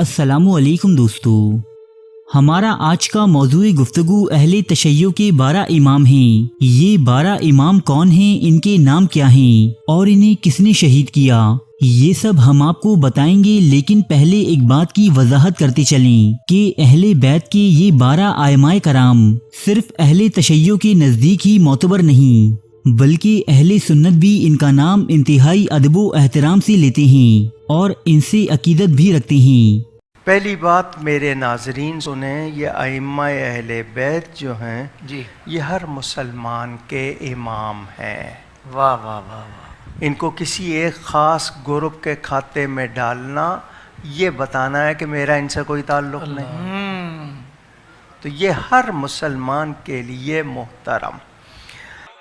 السلام علیکم دوستو، ہمارا آج کا موضوع گفتگو اہل تشیع کے 12 امام ہیں۔ یہ 12 امام کون ہیں، ان کے نام کیا ہیں اور انہیں کس نے شہید کیا، یہ سب ہم آپ کو بتائیں گے۔ لیکن پہلے ایک بات کی وضاحت کرتے چلیں کہ اہل بیت کے یہ 12 ائمہ کرام صرف اہل تشیع کے نزدیک ہی معتبر نہیں، بلکہ اہل سنت بھی ان کا نام انتہائی ادب و احترام سے لیتے ہیں اور ان سے عقیدت بھی رکھتے ہیں۔ پہلی بات میرے ناظرین سنیں، یہ ائمہ اہل بیت جو ہیں یہ ہر مسلمان کے امام ہیں۔ واہ واہ واہ واہ۔ ان کو کسی ایک خاص گروپ کے کھاتے میں ڈالنا، یہ بتانا ہے کہ میرا ان سے کوئی تعلق نہیں، تو یہ ہر مسلمان کے لیے محترم۔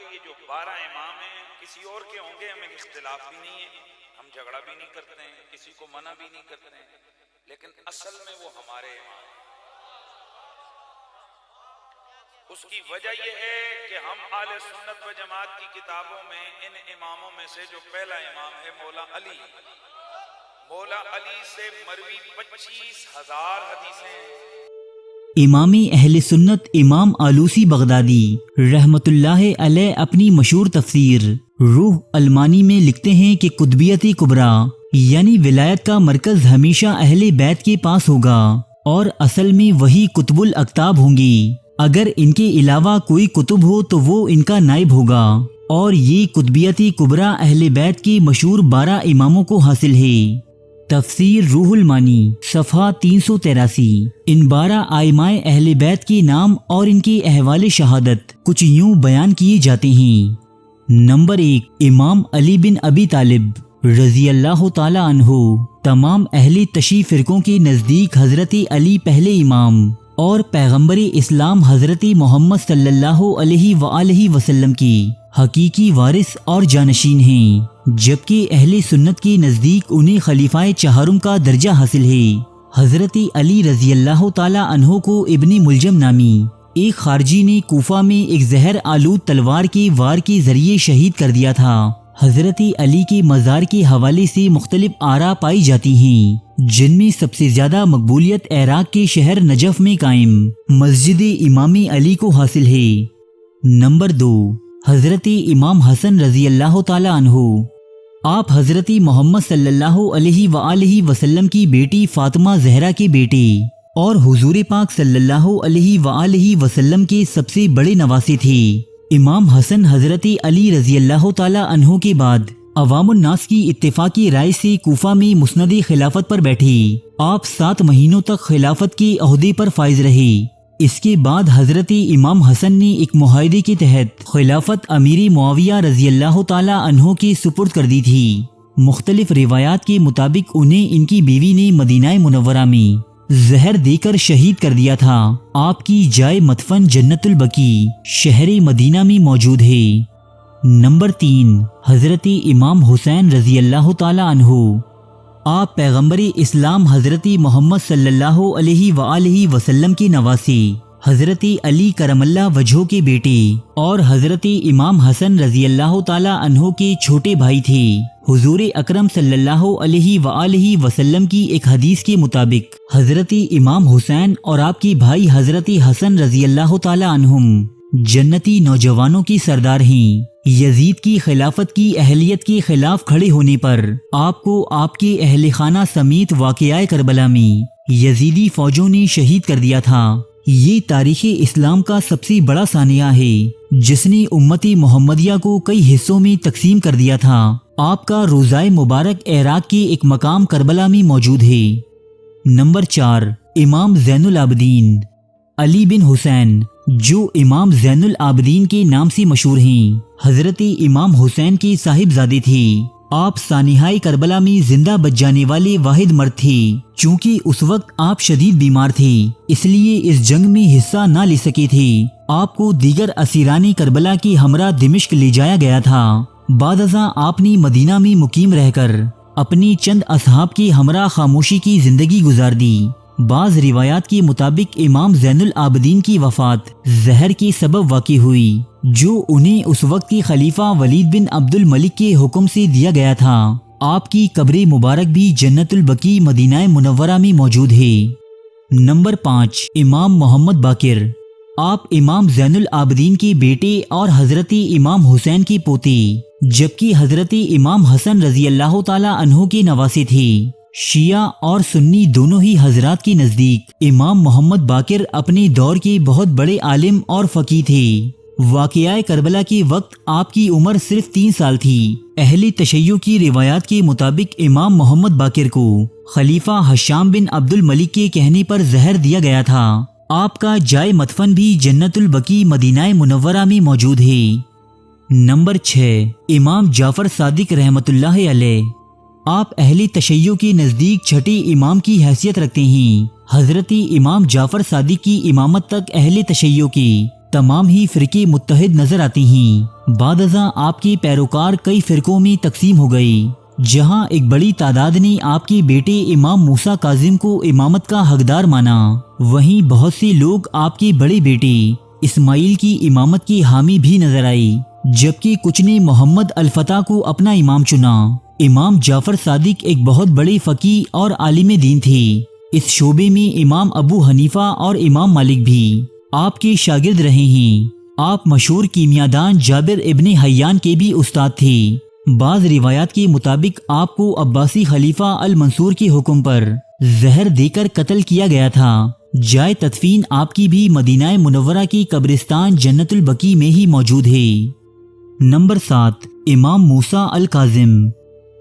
یہ جو 12 امام ہیں کسی اور کے ہوں گے، ہمیں اختلاف بھی نہیں ہے، ہم جھگڑا بھی نہیں کرتے ہیں، کسی کو منع بھی نہیں کرتے ہیں، لیکن اصل میں وہ ہمارے امام ہیں۔ اس کی وجہ یہ ہے کہ ہم اہل سنت و جماعت کی کتابوں میں ان اماموں میں سے جو پہلا امام ہے مولا علی سے مروی 25,000 حدیثیں ہیں۔ امام اہل سنت امام آلوسی بغدادی رحمت اللہ علیہ اپنی مشہور تفسیر روح المانی میں لکھتے ہیں کہ قطبیت کبریٰ یعنی ولایت کا مرکز ہمیشہ اہل بیت کے پاس ہوگا، اور اصل میں وہی قطب الاقطاب ہوں گی۔ اگر ان کے علاوہ کوئی قطب ہو تو وہ ان کا نائب ہوگا، اور یہ قطبیت کبریٰ اہل بیت کے مشہور 12 اماموں کو حاصل ہے۔ تفسیر روح المانی صفحہ 383۔ ان 12 ائمہ اہل بیت کے نام اور ان کے احوال شہادت کچھ یوں بیان کیے جاتے ہیں۔ نمبر 1، امام علی بن ابی طالب رضی اللہ تعالی عنہ۔ تمام اہل تشیع فرقوں کے نزدیک حضرت علی پہلے امام اور پیغمبر اسلام حضرت محمد صلی اللہ علیہ وآلہ وسلم کی حقیقی وارث اور جانشین ہیں، جبکہ اہل سنت کے نزدیک انہیں خلیفہ چہارم کا درجہ حاصل ہے۔ حضرت علی رضی اللہ تعالی عنہ کو ابن ملجم نامی ایک خارجی نے کوفہ میں ایک زہر آلود تلوار کے وار کے ذریعے شہید کر دیا تھا۔ حضرت علی کے مزار کے حوالے سے مختلف آراء پائی جاتی ہیں، جن میں سب سے زیادہ مقبولیت عراق کے شہر نجف میں قائم مسجد امام علی کو حاصل ہے۔ نمبر 2، حضرت امام حسن رضی اللہ تعالی عنہ۔ آپ حضرت محمد صلی اللہ علیہ وآلہ وسلم کی بیٹی فاطمہ زہرا کے بیٹے اور حضور پاک صلی اللہ علیہ وآلہ وسلم کے سب سے بڑے نواسے تھے۔ امام حسن حضرت علی رضی اللہ تعالی عنہ کے بعد عوام الناس کی اتفاقی رائے سے کوفہ میں مسند خلافت پر بیٹھے۔ آپ 7 مہینوں تک خلافت کے عہدے پر فائز رہے۔ اس کے بعد حضرت امام حسن نے ایک معاہدے کے تحت خلافت امیر معاویہ رضی اللہ تعالی عنہ کے سپرد کر دی تھی۔ مختلف روایات کے مطابق انہیں ان کی بیوی نے مدینہ منورہ میں زہر دے کر شہید کر دیا تھا۔ آپ کی جائے مدفن جنت البقیع شہر مدینہ میں موجود ہے۔ نمبر 3، حضرت امام حسین رضی اللہ تعالی عنہ۔ آپ پیغمبر اسلام حضرت محمد صلی اللہ علیہ وآلہ وسلم کے نواسے حضرت علی کرم اللہ وجہہ کے بیٹے اور حضرت امام حسن رضی اللہ تعالی عنہ کے چھوٹے بھائی تھے۔ حضور اکرم صلی اللہ علیہ وآلہ وسلم کی ایک حدیث کے مطابق حضرت امام حسین اور آپ کے بھائی حضرت حسن رضی اللہ تعالی عنہم جنتی نوجوانوں کی سردار ہیں۔ یزید کی خلافت کی اہلیت کے خلاف کھڑے ہونے پر آپ کو آپ کے اہل خانہ سمیت واقعہ کربلا میں یزیدی فوجوں نے شہید کر دیا تھا۔ یہ تاریخ اسلام کا سب سے بڑا سانحہ ہے جس نے امت محمدیہ کو کئی حصوں میں تقسیم کر دیا تھا۔ آپ کا روضہ مبارک عراق کے ایک مقام کربلا میں موجود ہے۔ نمبر 4، امام زین العابدین علی بن حسین، جو امام زین العابدین کے نام سے مشہور ہیں، حضرت امام حسین کے صاحبزادے تھے۔ آپ سانحہ کربلا میں زندہ بچ جانے والے واحد مرد تھے۔ چونکہ اس وقت آپ شدید بیمار تھے، اس لیے اس جنگ میں حصہ نہ لے سکے تھے۔ آپ کو دیگر اسیران کربلا کے ہمراہ دمشق لے جایا گیا تھا۔ بعد ازاں آپ نے مدینہ میں مقیم رہ کر اپنی چند اصحاب کے ہمراہ خاموشی کی زندگی گزار دی۔ بعض روایات کے مطابق امام زین العابدین کی وفات زہر کے سبب واقع ہوئی، جو انہیں اس وقت کے خلیفہ ولید بن عبد الملک کے حکم سے دیا گیا تھا۔ آپ کی قبر مبارک بھی جنت البقیع مدینہ منورہ میں موجود ہے۔ نمبر 5، امام محمد باقر۔ آپ امام زین العابدین کے بیٹے اور حضرت امام حسین کے پوتے جبکہ حضرت امام حسن رضی اللہ تعالی عنہ کے نواسے تھے۔ شیعہ اور سنی دونوں ہی حضرات کے نزدیک امام محمد باقر اپنے دور کے بہت بڑے عالم اور فقیہ تھے۔ واقعہ کربلا کے وقت آپ کی عمر صرف 3 سال تھی۔ اہل تشیع کی روایات کے مطابق امام محمد باقر کو خلیفہ ہشام بن عبد الملک کے کہنے پر زہر دیا گیا تھا۔ آپ کا جائے مدفن بھی جنت البقیع مدینہ منورہ میں موجود ہے۔ نمبر 6، امام جعفر صادق رحمۃ اللہ علیہ۔ آپ اہل تشیع کے نزدیک چھٹے امام کی حیثیت رکھتے ہیں۔ حضرت امام جعفر صادق کی امامت تک اہل تشیع کے تمام ہی فرقے متحد نظر آتے ہیں۔ بعد ازاں آپ کے پیروکار کئی فرقوں میں تقسیم ہو گئے، جہاں ایک بڑی تعداد نے آپ کے بیٹے امام موسیٰ کاظم کو امامت کا حقدار مانا، وہیں بہت سے لوگ آپ کے بڑے بیٹے اسماعیل کی امامت کی حامی بھی نظر آئی، جبکہ کچھ نے محمد الفتح کو اپنا امام چنا۔ امام جعفر صادق ایک بہت بڑے فقیہ اور عالم دین تھے۔ اس شعبے میں امام ابو حنیفہ اور امام مالک بھی آپ کے شاگرد رہے ہیں۔ آپ مشہور کیمیادان جابر ابن حیان کے بھی استاد تھے۔ بعض روایات کے مطابق آپ کو عباسی خلیفہ المنصور کے حکم پر زہر دے کر قتل کیا گیا تھا۔ جائے تدفین آپ کی بھی مدینہ منورہ کی قبرستان جنت البقیع میں ہی موجود ہے۔ نمبر 7، امام موسیٰ الکاظم۔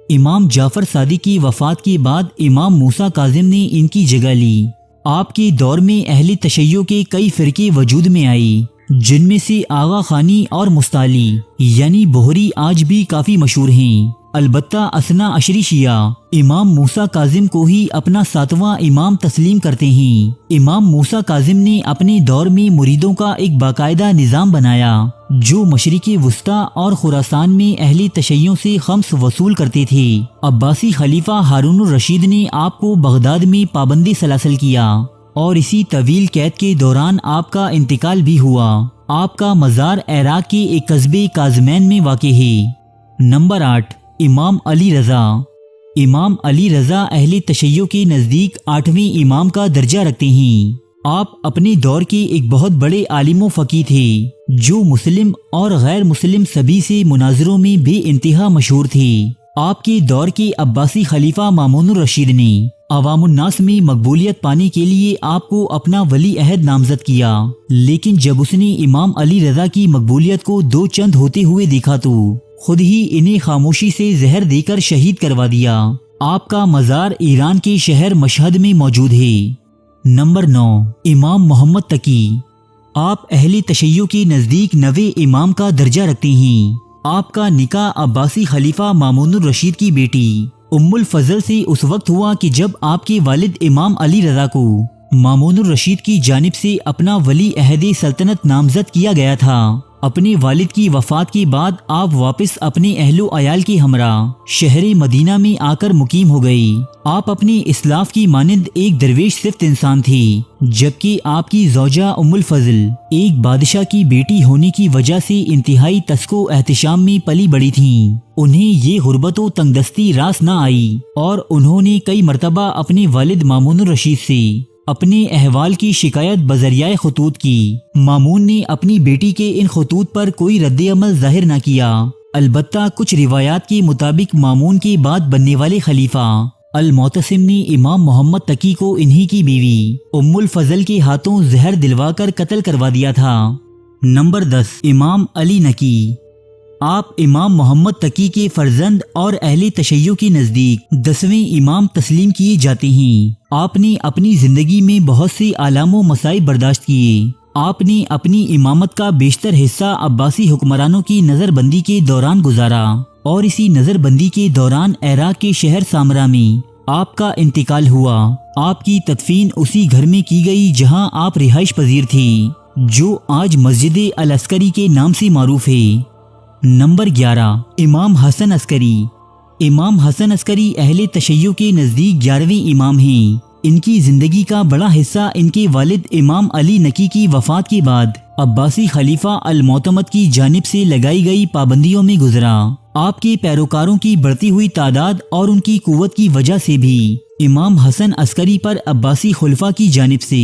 امام جعفر صادق کی وفات کے بعد امام موسیٰ کاظم نے ان کی جگہ لی۔ آپ کے دور میں اہل تشیع کے کئی فرقے وجود میں آئی، جن میں سے آغا خانی اور مستعلی یعنی بہری آج بھی کافی مشہور ہیں۔ البتہ اثنا عشری شیعہ امام موسیٰ کاظم کو ہی اپنا 7واں امام تسلیم کرتے ہیں۔ امام موسیٰ کاظم نے اپنے دور میں مریدوں کا ایک باقاعدہ نظام بنایا، جو مشرق وسطیٰ اور خراسان میں اہل تشیع سے خمس وصول کرتے تھے۔ عباسی خلیفہ ہارون الرشید نے آپ کو بغداد میں پابند سلاسل کیا، اور اسی طویل قید کے دوران آپ کا انتقال بھی ہوا۔ آپ کا مزار عراق کے ایک قصبے کاظمین میں واقع ہے۔ نمبر 8، امام علی رضا۔ امام علی رضا اہل تشیع کے نزدیک 8ویں امام کا درجہ رکھتے ہیں۔ آپ اپنے دور کے ایک بہت بڑے عالم و فقیہ تھے، جو مسلم اور غیر مسلم سبھی سے مناظروں میں بے انتہا مشہور تھے۔ آپ کے دور کے عباسی خلیفہ مامون الرشید نے عوام الناس میں مقبولیت پانے کے لیے آپ کو اپنا ولی عہد نامزد کیا، لیکن جب اس نے امام علی رضا کی مقبولیت کو 2 چند ہوتے ہوئے دیکھا تو خود ہی انہیں خاموشی سے زہر دے کر شہید کروا دیا۔ آپ کا مزار ایران کے شہر مشہد میں موجود ہے۔ نمبر 9، امام محمد تقی۔ آپ اہل تشیع کے نزدیک 9ویں امام کا درجہ رکھتے ہیں۔ آپ کا نکاح عباسی خلیفہ مامون الرشید کی بیٹی ام الفضل سے اس وقت ہوا کہ جب آپ کے والد امام علی رضا کو مامون الرشید کی جانب سے اپنا ولی عہد سلطنت نامزد کیا گیا تھا۔ اپنے والد کی وفات کے بعد آپ واپس اپنے اہل و عیال کے ہمراہ شہر مدینہ میں آ کر مقیم ہو گئی۔ آپ اپنے اسلاف کی مانند ایک درویش صفت انسان تھی، جبکہ آپ کی زوجہ ام الفضل ایک بادشاہ کی بیٹی ہونے کی وجہ سے انتہائی تسک و احتشام میں پلی بڑی تھیں۔ انہیں یہ غربت و تنگ دستی راس نہ آئی، اور انہوں نے کئی مرتبہ اپنے والد مامون الرشید سے اپنے احوال کی شکایت بذریعہ خطوط کی۔ مامون نے اپنی بیٹی کے ان خطوط پر کوئی رد عمل ظاہر نہ کیا۔ البتہ کچھ روایات کے مطابق مامون کے بعد بننے والے خلیفہ المعتصم نے امام محمد تقی کو انہی کی بیوی ام الفضل کے ہاتھوں زہر دلوا کر قتل کروا دیا تھا۔ نمبر 10، امام علی نقی۔ آپ امام محمد تقی کے فرزند اور اہل تشیع کے نزدیک 10ویں امام تسلیم کیے جاتے ہیں۔ آپ نے اپنی زندگی میں بہت سے آلام و مصائب برداشت کیے۔ آپ نے اپنی امامت کا بیشتر حصہ عباسی حکمرانوں کی نظر بندی کے دوران گزارا، اور اسی نظر بندی کے دوران عراق کے شہر سامرا میں آپ کا انتقال ہوا۔ آپ کی تدفین اسی گھر میں کی گئی جہاں آپ رہائش پذیر تھی، جو آج مسجد العسکری کے نام سے معروف ہے۔ نمبر 11، امام حسن عسکری۔ امام حسن عسکری اہل تشیع کے نزدیک 11ویں امام ہیں۔ ان کی زندگی کا بڑا حصہ ان کے والد امام علی نقی کی وفات کے بعد عباسی خلیفہ المعتمد کی جانب سے لگائی گئی پابندیوں میں گزرا۔ آپ کے پیروکاروں کی بڑھتی ہوئی تعداد اور ان کی قوت کی وجہ سے بھی امام حسن عسکری پر عباسی خلفاء کی جانب سے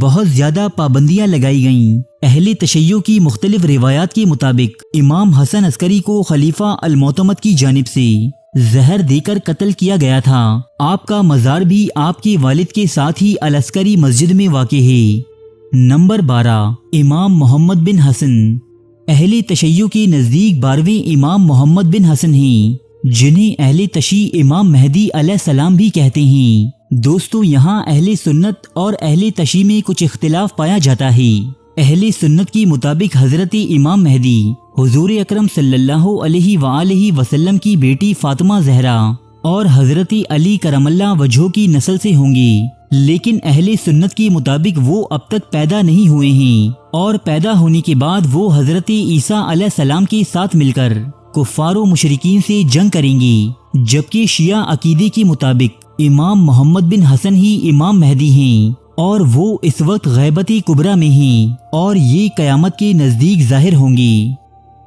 بہت زیادہ پابندیاں لگائی گئیں۔ اہل تشیع کی مختلف روایات کے مطابق امام حسن عسکری کو خلیفہ المعتمد کی جانب سے زہر دے کر قتل کیا گیا تھا۔ آپ کا مزار بھی آپ کے والد کے ساتھ ہی العسکری مسجد میں واقع ہے۔ نمبر 12، امام محمد بن حسن۔ اہل تشیع کے نزدیک 12ویں امام محمد بن حسن ہیں، جنہیں اہل تشیع امام مہدی علیہ السلام بھی کہتے ہیں۔ دوستو، یہاں اہل سنت اور اہل تشیع میں کچھ اختلاف پایا جاتا ہے۔ اہل سنت کے مطابق حضرت امام مہدی حضور اکرم صلی اللہ علیہ وآلہ وسلم کی بیٹی فاطمہ زہرا اور حضرت علی کرم اللہ وجہہ کی نسل سے ہوں گے، لیکن اہل سنت کے مطابق وہ اب تک پیدا نہیں ہوئے ہیں، اور پیدا ہونے کے بعد وہ حضرت عیسیٰ علیہ السلام کے ساتھ مل کر کفار و مشرکین سے جنگ کریں گے۔ جبکہ شیعہ عقیدے کے مطابق امام محمد بن حسن ہی امام مہدی ہیں، اور وہ اس وقت غیبت کبریٰ میں ہیں، اور یہ قیامت کے نزدیک ظاہر ہوں گے۔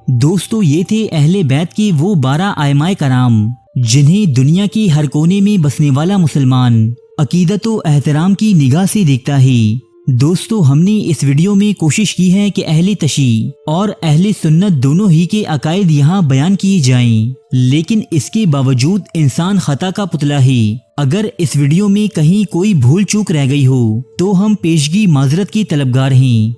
دوستو، یہ تھے اہل بیت کے وہ 12 ائمہ کرام جنہیں دنیا کے ہر کونے میں بسنے والا مسلمان عقیدت و احترام کی نگاہ سے دیکھتا ہے۔ دوستو، ہم نے اس ویڈیو میں کوشش کی ہے کہ اہل تشیع اور اہل سنت دونوں ہی کے عقائد یہاں بیان کیے جائیں، لیکن اس کے باوجود انسان خطا کا پتلا ہے۔ اگر اس ویڈیو میں کہیں کوئی بھول چوک رہ گئی ہو تو ہم پیشگی معذرت کے طلبگار ہیں۔